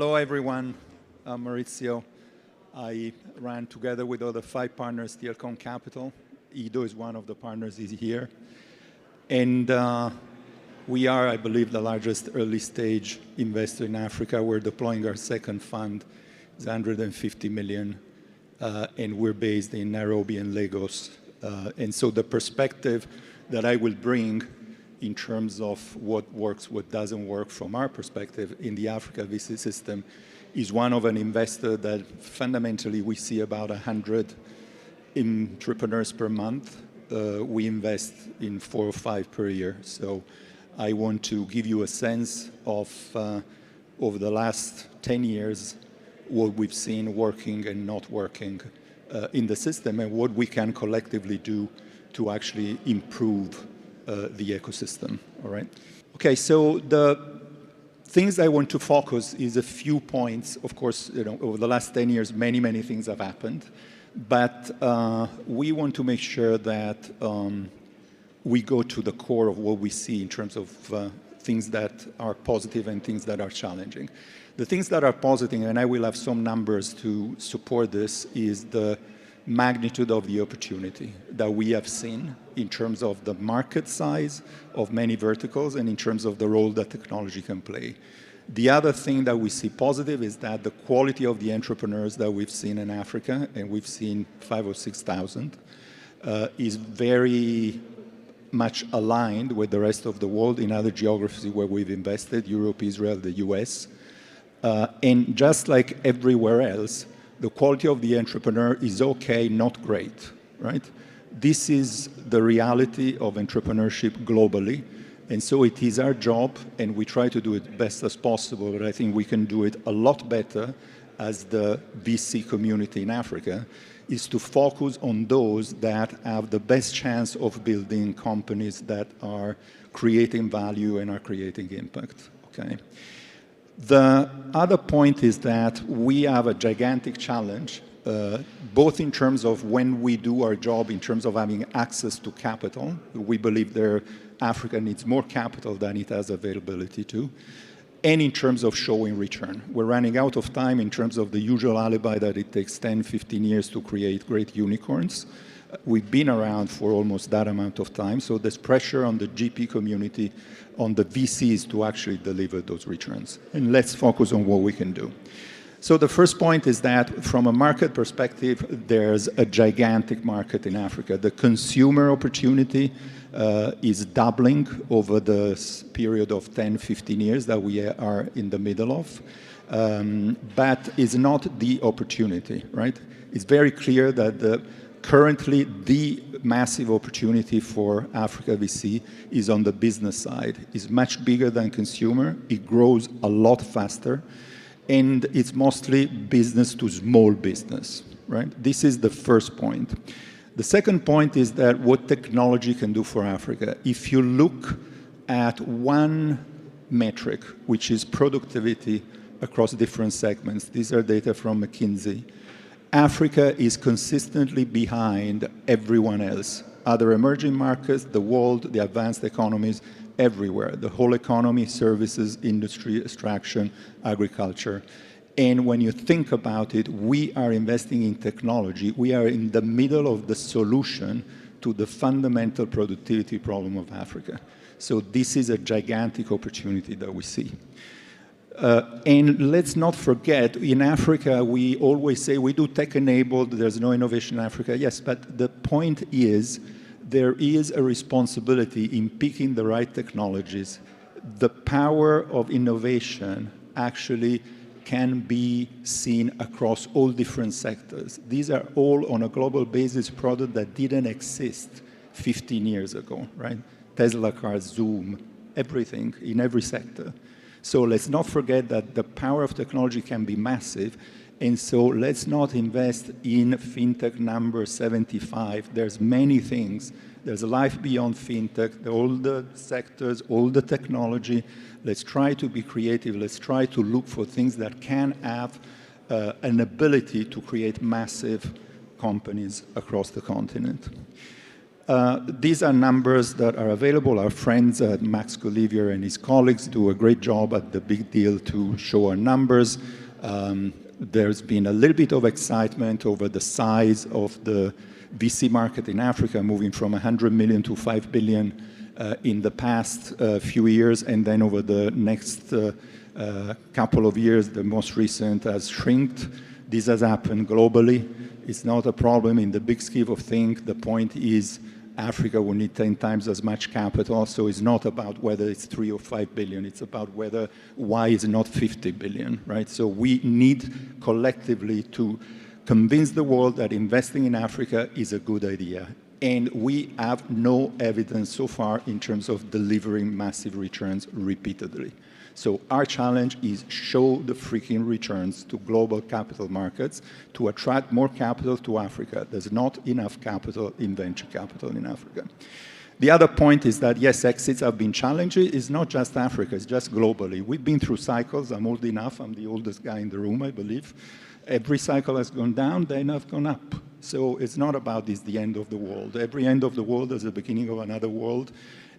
Hello, everyone. I'm Maurizio. I ran together with other 5 partners, TLcom Capital. Ido is one of the partners, he's here. And we are, I believe, the largest early stage investor in Africa. We're deploying our second fund, it's 150 million, and we're based in Nairobi and Lagos. And so the perspective that I will bring in terms of what works, what doesn't work from our perspective in the Africa VC system is one of an investor that fundamentally we see about 100 entrepreneurs per month. We invest in 4 or 5 per year. So I want to give you a sense of, over the last 10 years, what we've seen working and not working in the system and what we can collectively do to actually improve the ecosystem, all right? Okay, so the things I want to focus is a few points. Of course, over the last 10 years, many, many things have happened. But we want to make sure that we go to the core of what we see in terms of things that are positive and things that are challenging. The things that are positive, and I will have some numbers to support this, is the magnitude of the opportunity that we have seen in terms of the market size of many verticals and in terms of the role that technology can play. The other thing that we see positive is that the quality of the entrepreneurs that we've seen in Africa, and we've seen 5,000 or 6,000, is very much aligned with the rest of the world in other geographies where we've invested, Europe, Israel, the US. And just like everywhere else, the quality of the entrepreneur is okay, not great, right? This is the reality of entrepreneurship globally. And so it is our job, and we try to do it best as possible, but I think we can do it a lot better as the VC community in Africa, is to focus on those that have the best chance of building companies that are creating value and are creating impact, okay? The other point is that we have a gigantic challenge, both in terms of when we do our job, in terms of having access to capital. We believe Africa needs more capital than it has availability to, and in terms of showing return. We're running out of time in terms of the usual alibi that it takes 10, 15 years to create great unicorns. We've been around for almost that amount of time, so there's pressure on the GP community, on the VCs to actually deliver those returns. And let's focus on what we can do. So the first point is that from a market perspective, there's a gigantic market in Africa. The consumer opportunity is doubling over the period of 10, 15 years that we are in the middle of, but is not the opportunity, right? It's very clear that currently, the massive opportunity for Africa VC is on the business side. It's much bigger than consumer. It grows a lot faster. And it's mostly business to small business, right? This is the first point. The second point is that what technology can do for Africa. If you look at one metric, which is productivity across different segments, these are data from McKinsey, Africa is consistently behind everyone else. Other emerging markets, the world, the advanced economies, everywhere. The whole economy, services, industry, extraction, agriculture. And when you think about it, we are investing in technology. We are in the middle of the solution to the fundamental productivity problem of Africa. So this is a gigantic opportunity that we see. And let's not forget, in Africa, we always say we do tech-enabled, there's no innovation in Africa. Yes, but the point is, there is a responsibility in picking the right technologies. The power of innovation actually can be seen across all different sectors. These are all, on a global basis, products that didn't exist 15 years ago, right? Tesla cars, Zoom, everything in every sector. So let's not forget that the power of technology can be massive. And so let's not invest in fintech number 75. There's many things. There's a life beyond fintech, all the sectors, all the technology. Let's try to be creative. Let's try to look for things that can have an ability to create massive companies across the continent. These are numbers that are available. Our friends at Max Olivier and his colleagues do a great job at the big deal to show our numbers. There's been a little bit of excitement over the size of the VC market in Africa, moving from 100 million to 5 billion in the past few years, and then over the next couple of years, the most recent has shrinked. This has happened globally. It's not a problem in the big scheme of things. The point is Africa will need 10 times as much capital, so it's not about whether it's 3 or 5 billion, it's about why is it not 50 billion, right? So we need collectively to convince the world that investing in Africa is a good idea. And we have no evidence so far in terms of delivering massive returns repeatedly. So our challenge is show the freaking returns to global capital markets to attract more capital to Africa. There's not enough capital in venture capital in Africa. The other point is that, yes, exits have been challenging. It's not just Africa, it's just globally. We've been through cycles. I'm old enough. I'm the oldest guy in the room, I believe. Every cycle has gone down, then have gone up. So it's not about this the end of the world. Every end of the world is the beginning of another world.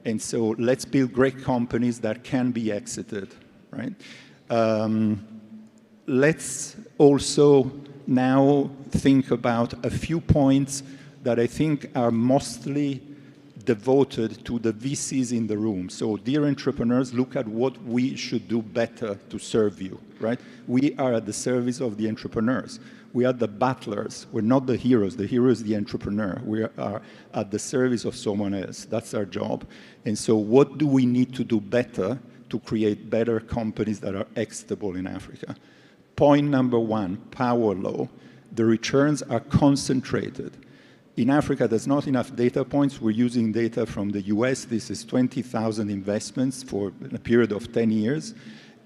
And so let's build great companies that can be exited, right? Let's also now think about a few points that I think are mostly devoted to the VCs in the room. So dear entrepreneurs, look at what we should do better to serve you, right? We are at the service of the entrepreneurs. We are the battlers. We're not the heroes. The hero is the entrepreneur. We are at the service of someone else. That's our job. And so what do we need to do better to create better companies that are exitable in Africa? Point number one, power law. The returns are concentrated. In Africa, there's not enough data points. We're using data from the US. This is 20,000 investments for a period of 10 years.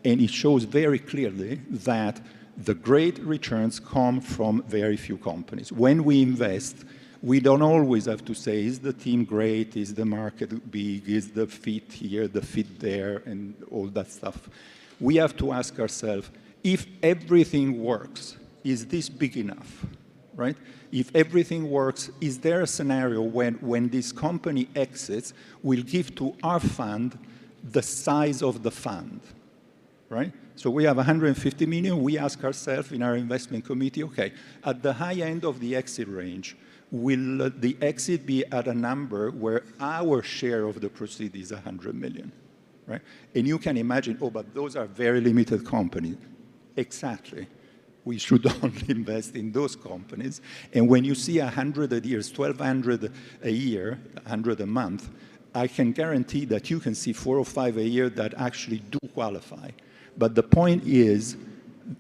And it shows very clearly that the great returns come from very few companies. When we invest, we don't always have to say, is the team great? Is the market big? Is the fit here, the fit there, and all that stuff? We have to ask ourselves, if everything works, is this big enough, right? If everything works, is there a scenario when this company exits, we'll give to our fund the size of the fund, right? So we have 150 million. We ask ourselves in our investment committee, okay, at the high end of the exit range, will the exit be at a number where our share of the proceeds is 100 million, right? And you can imagine, oh, but those are very limited companies. Exactly. We should only invest in those companies. And when you see 100 a year, 1,200 a year, 100 a month, I can guarantee that you can see 4 or 5 a year that actually do qualify. But the point is,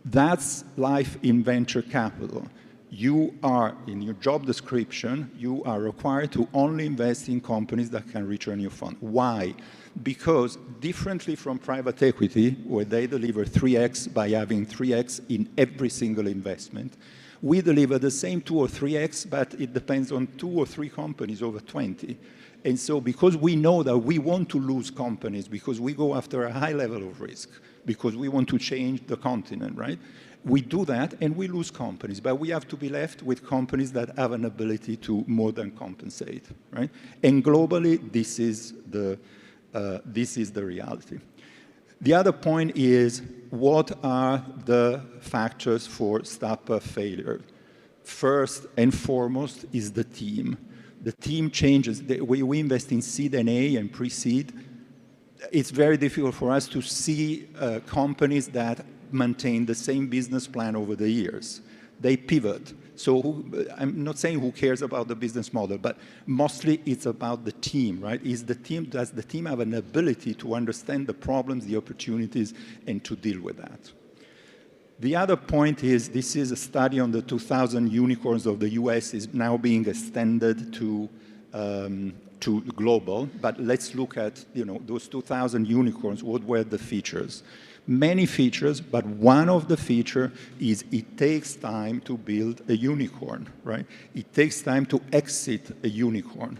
that's life in venture capital. You are, in your job description, you are required to only invest in companies that can return your fund. Why? Because differently from private equity, where they deliver 3x by having 3x in every single investment, we deliver the same 2 or 3x, but it depends on 2 or 3 companies over 20. And so because we know that we want to lose companies, because we go after a high level of risk, because we want to change the continent, right? We do that and we lose companies, but we have to be left with companies that have an ability to more than compensate, right? And globally, this is the reality. The other point is, what are the factors for startup failure? First and foremost is the team. The team changes. We invest in seed and A and pre-seed. It's very difficult for us to see companies that maintain the same business plan over the years. They pivot. So I'm not saying who cares about the business model, but mostly it's about the team, right? Does the team have an ability to understand the problems, the opportunities, and to deal with that? The other point is, this is a study on the 2,000 unicorns of the US, is now being extended to global, but let's look at those 2,000 unicorns. What were the features? Many features, but one of the features is it takes time to build a unicorn, right? It takes time to exit a unicorn.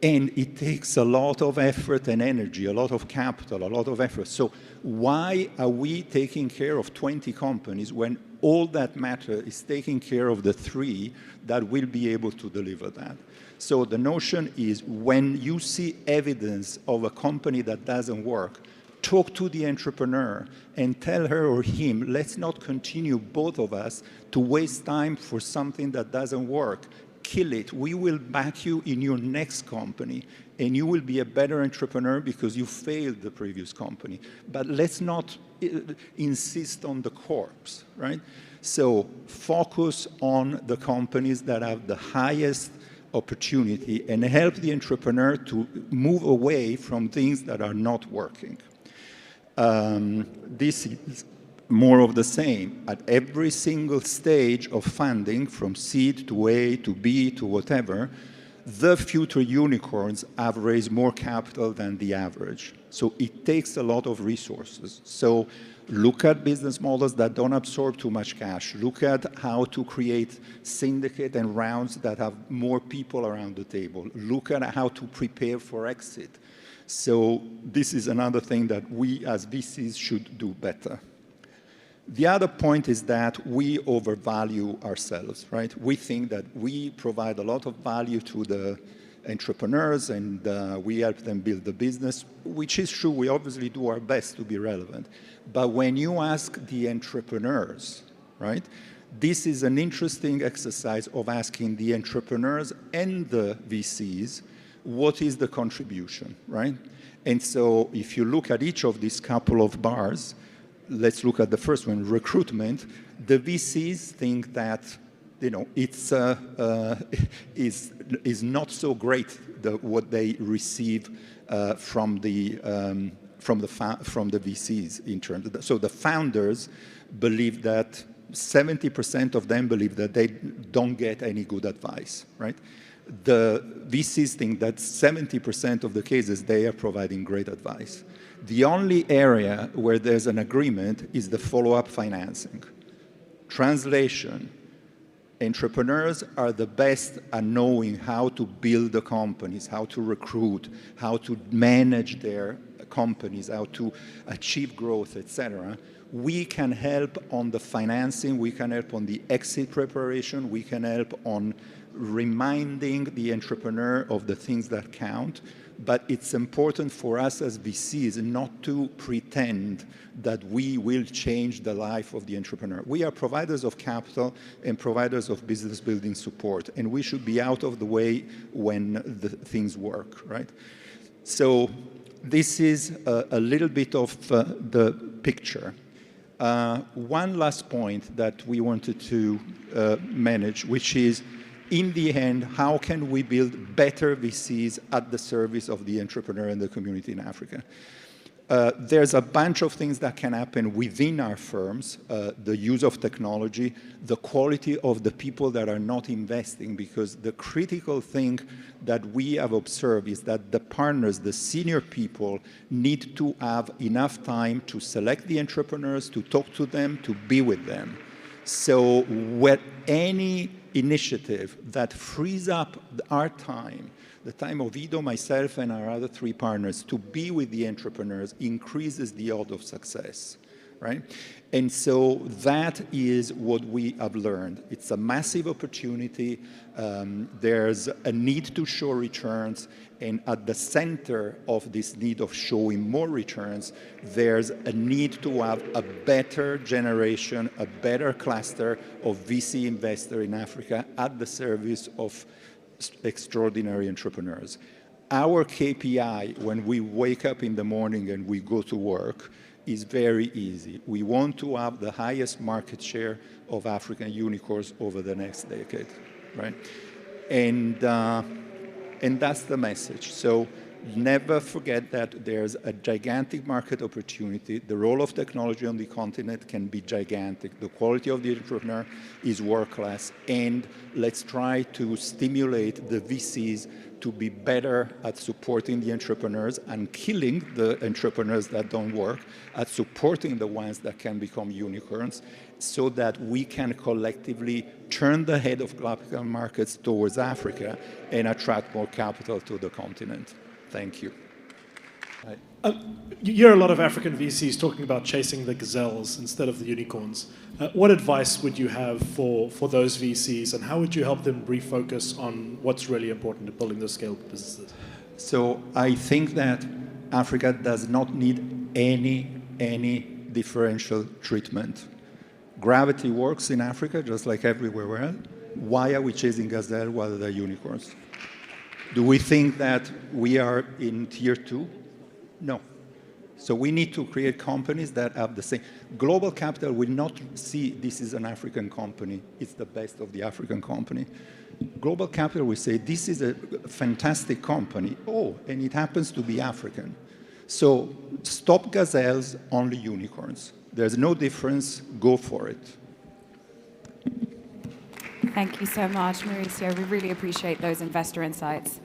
And it takes a lot of effort and energy, a lot of capital, a lot of effort. So why are we taking care of 20 companies when all that matters is taking care of the 3 that will be able to deliver that? So the notion is when you see evidence of a company that doesn't work, talk to the entrepreneur and tell her or him, let's not continue, both of us, to waste time for something that doesn't work. Kill it. We will back you in your next company, and you will be a better entrepreneur because you failed the previous company. But let's not insist on the corpse, right? So focus on the companies that have the highest opportunity and help the entrepreneur to move away from things that are not working. This is more of the same. At every single stage of funding, from seed to A to B to whatever, the future unicorns have raised more capital than the average. So it takes a lot of resources. So look at business models that don't absorb too much cash. Look at how to create syndicate and rounds that have more people around the table. Look at how to prepare for exit. So this is another thing that we as VCs should do better. The other point is that we overvalue ourselves, right? We think that we provide a lot of value to the entrepreneurs and we help them build the business, which is true. We obviously do our best to be relevant. But when you ask the entrepreneurs, right, this is an interesting exercise of asking the entrepreneurs and the VCs, what is the contribution, right? And so if you look at each of these couple of bars, let's look at the first one, recruitment. The VCs think that, you know, it's is not so great what they receive from the VCs in terms of so the founders believe that 70% of them believe that they don't get any good advice, right? The VCs think that 70% of the cases they are providing great advice. The only area where there's an agreement is the follow-up financing. Translation, entrepreneurs are the best at knowing how to build the companies, how to recruit, how to manage their companies, how to achieve growth, etc. We can help on the financing, we can help on the exit preparation, we can help on reminding the entrepreneur of the things that count. But it's important for us as VCs not to pretend that we will change the life of the entrepreneur. We are providers of capital and providers of business building support, and we should be out of the way when the things work, right? So this is a little bit of the picture. One last point that we wanted to manage, which is, in the end, how can we build better VCs at the service of the entrepreneur and the community in Africa? There's a bunch of things that can happen within our firms, the use of technology, the quality of the people that are not investing, because the critical thing that we have observed is that the partners, the senior people, need to have enough time to select the entrepreneurs, to talk to them, to be with them. So with any initiative that frees up our time, the time of Ido, myself, and our other 3 partners to be with the entrepreneurs increases the odds of success, right? And so that is what we have learned. It's a massive opportunity. There's a need to show returns. And at the center of this need of showing more returns, there's a need to have a better generation, a better cluster of VC investors in Africa at the service of extraordinary entrepreneurs. Our KPI when we wake up in the morning and we go to work is very easy. We want to have the highest market share of African unicorns over the next decade, right? And that's the message. So Never forget that there's a gigantic market opportunity. The role of technology on the continent can be gigantic. The quality of the entrepreneur is world-class. And let's try to stimulate the VCs to be better at supporting the entrepreneurs and killing the entrepreneurs that don't work, at supporting the ones that can become unicorns, so that we can collectively turn the head of capital markets towards Africa and attract more capital to the continent. Thank you. You hear a lot of African VCs talking about chasing the gazelles instead of the unicorns. What advice would you have for those VCs, and how would you help them refocus on what's really important to building those scalable businesses? So I think that Africa does not need any differential treatment. Gravity works in Africa just like everywhere else. Why are we chasing gazelle while they're unicorns? Do we think that we are in tier 2? No. So we need to create companies that have the same. Global capital will not see this is an African company. It's the best of the African company. Global capital will say this is a fantastic company. Oh, and it happens to be African. So stop gazelles, only unicorns. There's no difference. Go for it. Thank you so much, Maurizio. We really appreciate those investor insights.